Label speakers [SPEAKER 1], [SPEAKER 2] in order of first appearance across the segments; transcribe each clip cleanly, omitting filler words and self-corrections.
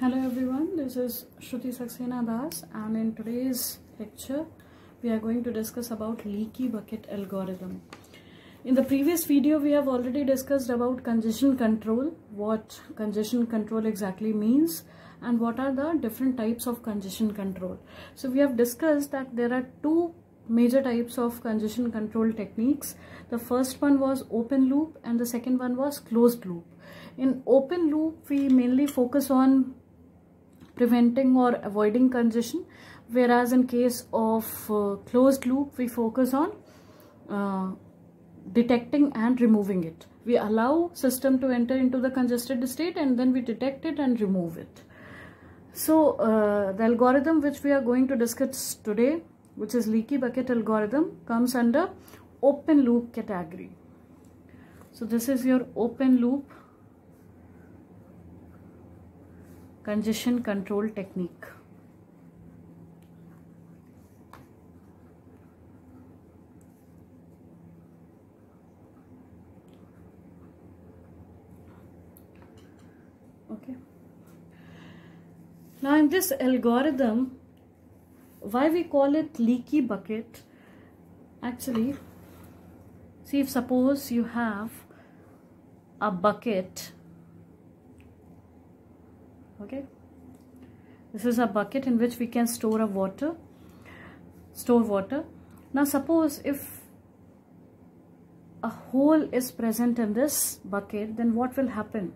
[SPEAKER 1] Hello everyone, this is Shruti Saxena Das, and in today's lecture we are going to discuss about leaky bucket algorithm. In the previous video we have already discussed about congestion control, what congestion control exactly means and what are the different types of congestion control. So we have discussed that there are two major types of congestion control techniques. The first one was open loop and the second one was closed loop. In open loop we mainly focus on preventing or avoiding congestion, whereas in case of closed loop we focus on detecting and removing it. We allow system to enter into the congested state and then we detect it and remove it. So the algorithm which we are going to discuss today, which is leaky bucket algorithm, comes under open loop category. So this is your open loop congestion control technique. Okay. Now in this algorithm, why we call it leaky bucket? Actually, see, if suppose you have a bucket. Okay, this is a bucket in which we can store water. Now suppose if a hole is present in this bucket, then what will happen?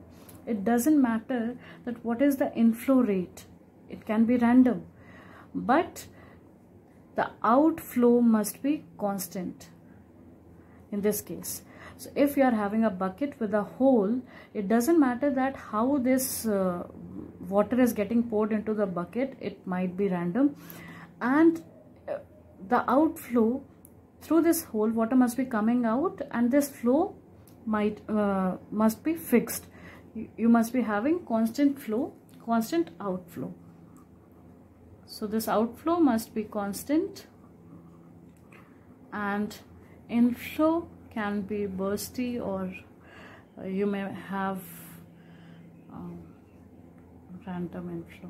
[SPEAKER 1] It doesn't matter that what is the inflow rate. It can be random, but the outflow must be constant in this case. So if you are having a bucket with a hole, it doesn't matter that how this water is getting poured into the bucket. It might be random, and the outflow through this hole, water must be coming out, and this flow must be fixed. You must be having constant flow, constant outflow. So this outflow must be constant, and inflow can be bursty, or you may have random inflow.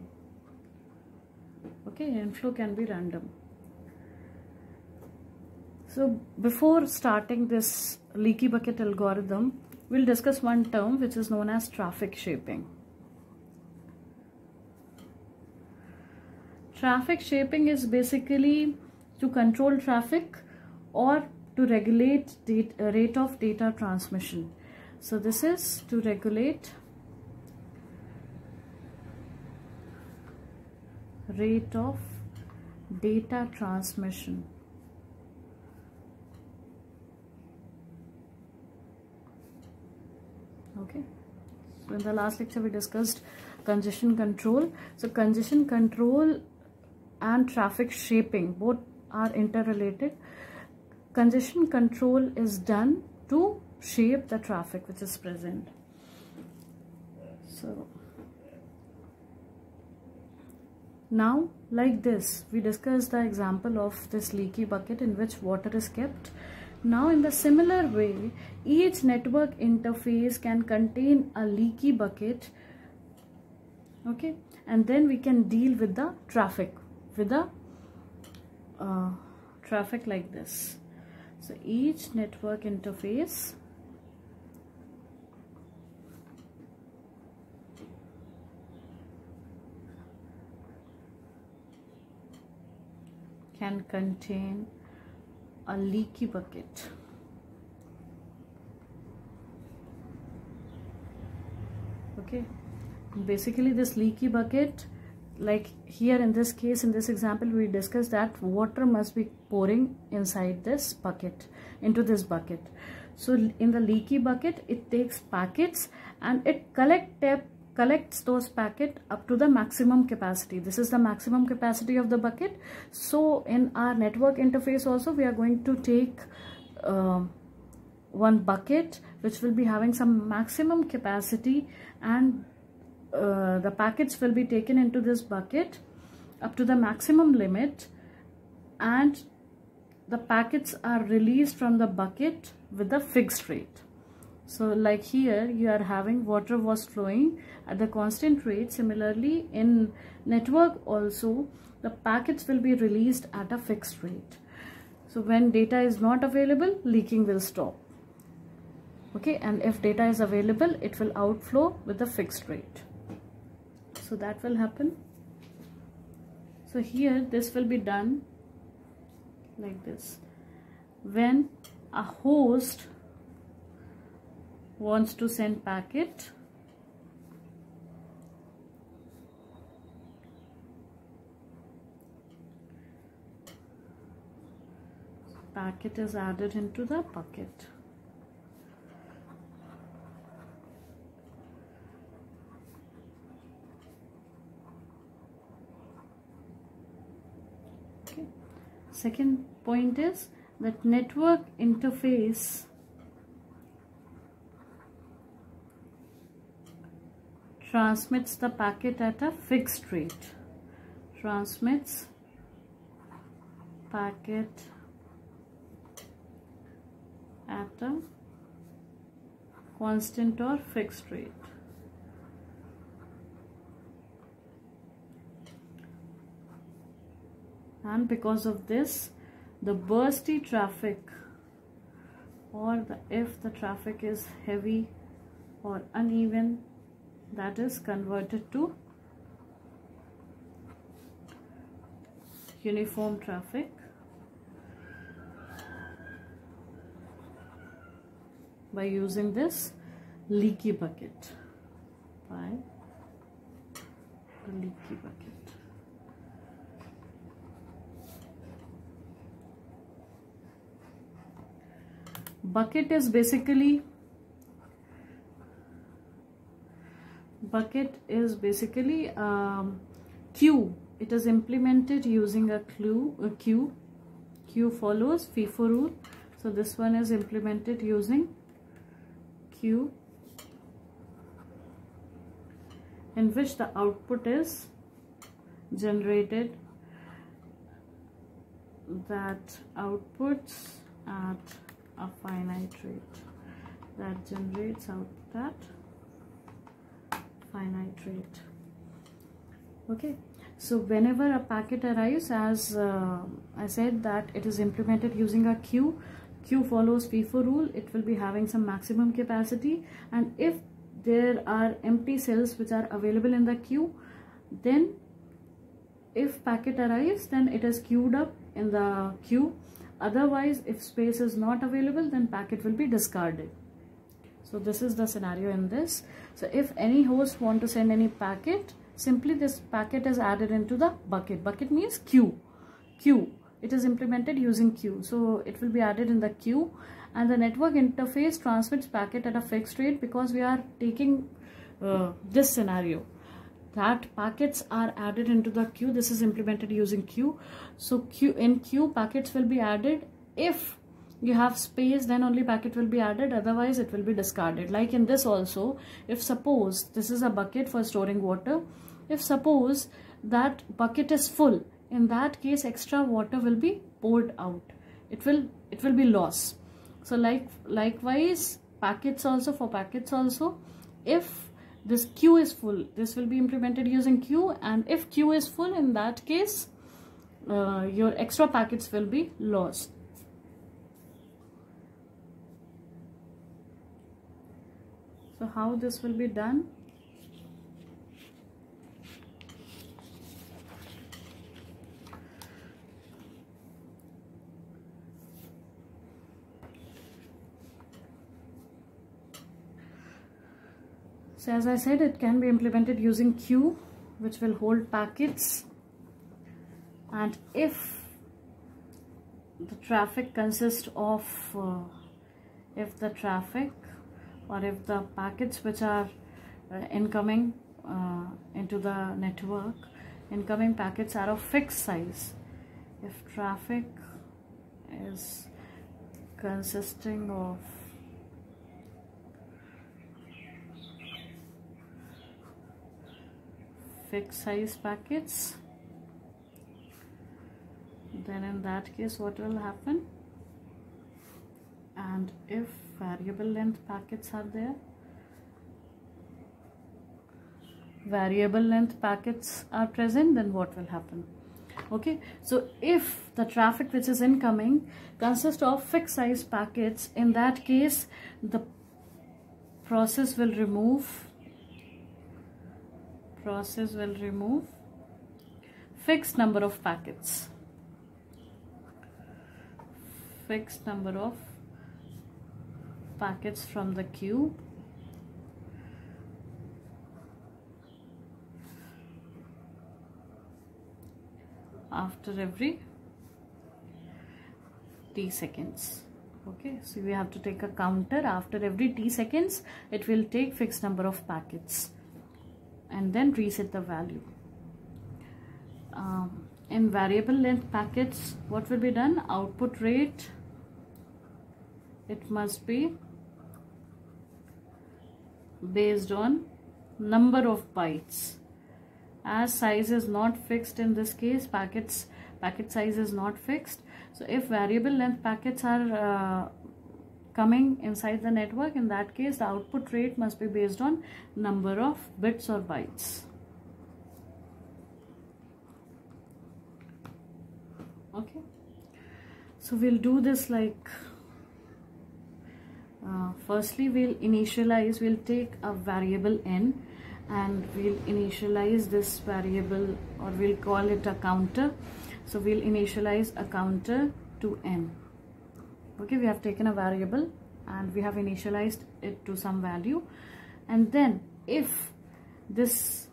[SPEAKER 1] Okay, inflow can be random. So before starting this leaky bucket algorithm, we'll discuss one term which is known as traffic shaping. Traffic shaping is basically to control traffic or to regulate rate of data transmission. So this is to regulate rate of data transmission. Okay, so in the last lecture we discussed congestion control. So congestion control and traffic shaping both are interrelated. Congestion control is done to shape the traffic which is present. So now, like this, we discussed the example of this leaky bucket in which water is kept. Now in the similar way, each network interface can contain a leaky bucket. Okay, and then we can deal with the traffic, with the traffic like this. So each network interface can contain a leaky bucket. Okay, basically this leaky bucket, like here in this case, in this example, we discussed that water must be pouring inside this bucket, into this bucket. So in the leaky bucket, it takes packets and it collects those packets up to the maximum capacity. This is the maximum capacity of the bucket. So in our network interface also, we are going to take one bucket which will be having some maximum capacity, and the packets will be taken into this bucket up to the maximum limit, and the packets are released from the bucket with a fixed rate. So like here you are having water was flowing at the constant rate. Similarly in network also the packets will be released at a fixed rate. So when data is not available, leaking will stop. Okay, and if data is available, it will outflow with a fixed rate. So that will happen. So here this will be done like this. When a host wants to send packet, packet is added into the bucket. Okay. Second point is that network interface transmits the packet at a fixed rate. Transmits packet at a constant or fixed rate. And because of this, the bursty traffic, or if the traffic is heavy or uneven, that is converted to uniform traffic by using this leaky bucket. By the leaky bucket. Bucket is basically queue. It is implemented using a queue. Queue follows FIFO rule. So this one is implemented using queue, in which the output is generated, that outputs at a finite rate, that generates output at finite rate. Okay, so whenever a packet arrives, as I said, that it is implemented using a queue. Queue follows FIFO rule. It will be having some maximum capacity, and if there are empty cells which are available in the queue, then if packet arrives, then it is queued up in the queue. Otherwise, if space is not available, then packet will be discarded. So this is the scenario in this. So if any host want to send any packet, simply this packet is added into the bucket. Bucket means queue. It is implemented using queue. So it will be added in the queue, and the network interface transmits packet at a fixed rate, because we are taking this scenario that packets are added into the queue. This is implemented using queue. So in queue packets will be added. If you have space, then only packet will be added, otherwise it will be discarded. Like in this also, if suppose this is a bucket for storing water, if suppose that bucket is full, in that case extra water will be poured out. It will be loss. So likewise packets also, if this queue is full, this will be implemented using queue, and if queue is full, in that case your extra packets will be lost. So how this will be done? So as I said, it can be implemented using queue, which will hold packets, and if the traffic consists of if the packets which are incoming into the network, incoming packets are of fixed size. If traffic is consisting of fixed size packets, then in that case what will happen? and if variable length packets are there, variable length packets are present, then what will happen? Okay, so if the traffic which is incoming consists of fixed size packets, in that case the process will remove fixed number of packets, from the queue after every t seconds. Okay, so we have to take a counter. After every t seconds it will take fixed number of packets and then reset the value. In variable length packets, what will be done? Output rate, it must be based on number of bytes. As size is not fixed in this case, packet size is not fixed. So if variable length packets are coming inside the network, in that case the output rate must be based on number of bits or bytes. Okay, so we'll do this like firstly we'll take a variable n and we'll initialize this variable, or we'll call it a counter. So we'll initialize a counter to n. Okay, we have taken a variable and we have initialized it to some value, and then if this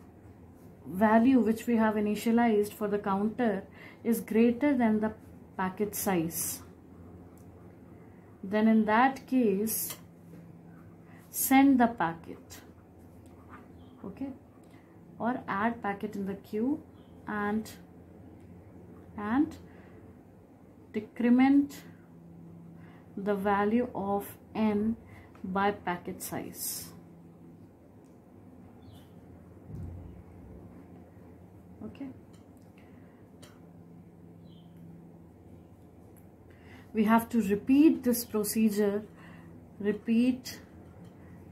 [SPEAKER 1] value which we have initialized for the counter is greater than the packet size, then in that case send the packet, okay, or add packet in the queue and decrement the value of n by packet size. Okay, we have to repeat this procedure.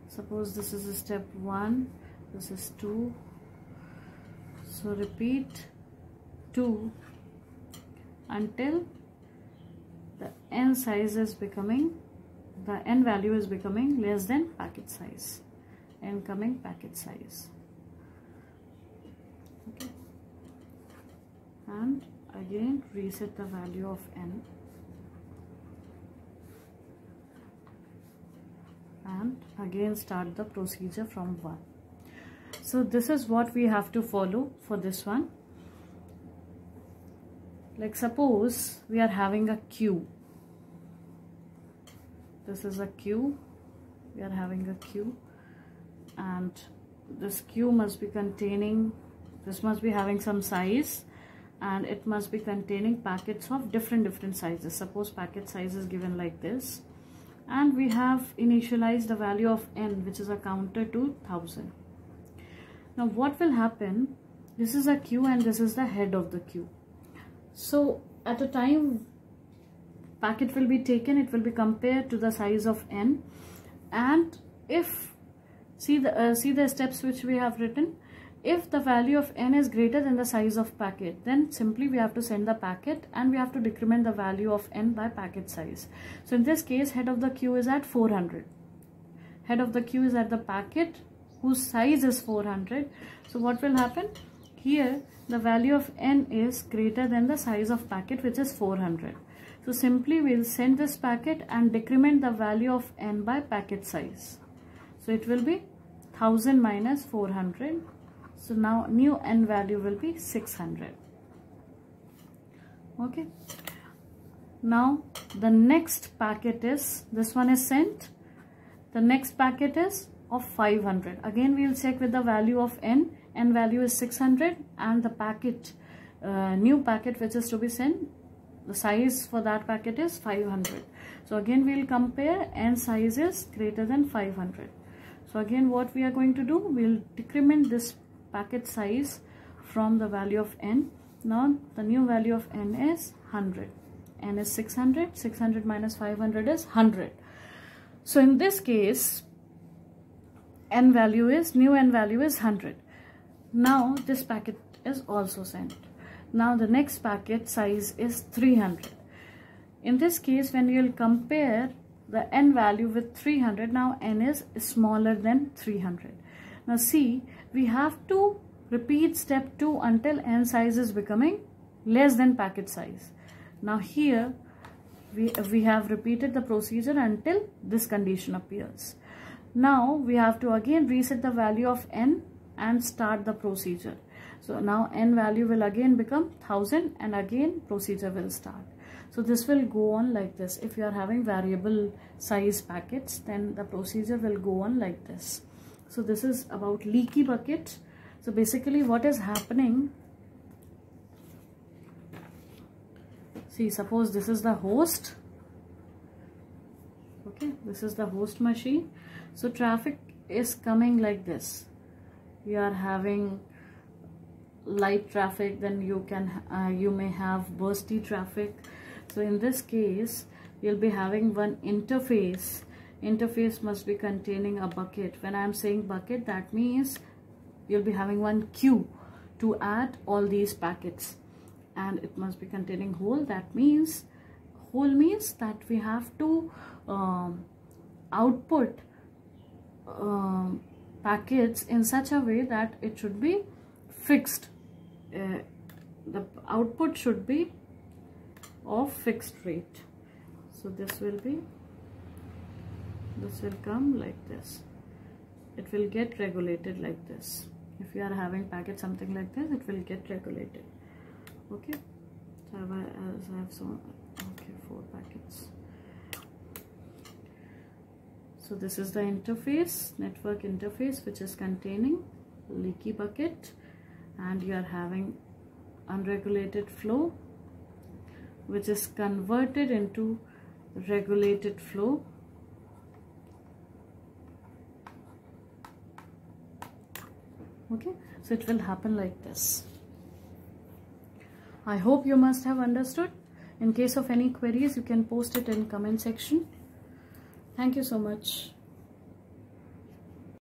[SPEAKER 1] Suppose this is a step 1, this is 2, so repeat 2 until the n size is becoming, the n value is becoming less than packet size, incoming packet size. Okay, and again reset the value of n and again start the procedure from 1. So this is what we have to follow for this one. Like suppose we are having a queue. This is a queue. We are having a queue, and this queue must be containing, this must be having some size, and it must be containing packets of different sizes. Suppose packet size is given like this, and we have initialized the value of n, which is a counter to 1000. Now what will happen? This is a queue and this is the head of the queue. So at a time packet will be taken, it will be compared to the size of n, and if see the steps which we have written. If the value of n is greater than the size of packet, then simply we have to send the packet and we have to decrement the value of n by packet size. So in this case, head of the queue is at 400. Head of the queue is at the packet whose size is 400. So what will happen? Here the value of n is greater than the size of packet, which is 400. So simply we'll send this packet and decrement the value of n by packet size. So it will be 1000 minus 400. So now new n value will be 600. Okay. Now the next packet is, this one is sent. The next packet is of 500. Again we will check with the value of n. N value is 600 and the packet, new packet which is to be sent, the size for that packet is 500. So again we will compare, n size is greater than 500. So again what we are going to do, we will decrement this packet size from the value of n. Now the new value of n is 100. N is 600. 600 minus 500 is 100. So in this case, new n value is 100. Now this packet is also sent. Now the next packet size is 300. In this case, when you will compare the n value with 300, now n is smaller than 300. Now see, we have to repeat step 2 until n size is becoming less than packet size. Now here we have repeated the procedure until this condition appears. Now we have to again reset the value of n and start the procedure. So now n value will again become 1000 and again procedure will start. So this will go on like this. If you are having variable size packets, then the procedure will go on like this. So this is about leaky bucket. So basically what is happening, see, suppose this is the host. Okay, this is the host machine. So traffic is coming like this. You are having light traffic, then you may have bursty traffic. So in this case, you'll be having one interface. Interface must be containing a bucket. When I'm saying bucket, that means you'll be having one queue to add all these packets, and it must be containing hole. That means that we have to output packets in such a way that it should be fixed. The output should be of fixed rate. So this will come like this. It will get regulated like this. If you are having packet something like this, it will get regulated. Okay, so I have some, okay, 4 packets. So this is the interface, network interface, which is containing leaky bucket, and you are having unregulated flow, which is converted into regulated flow. Okay, so it will happen like this. I hope you must have understood. In case of any queries, you can post it in comment section. Thank you so much.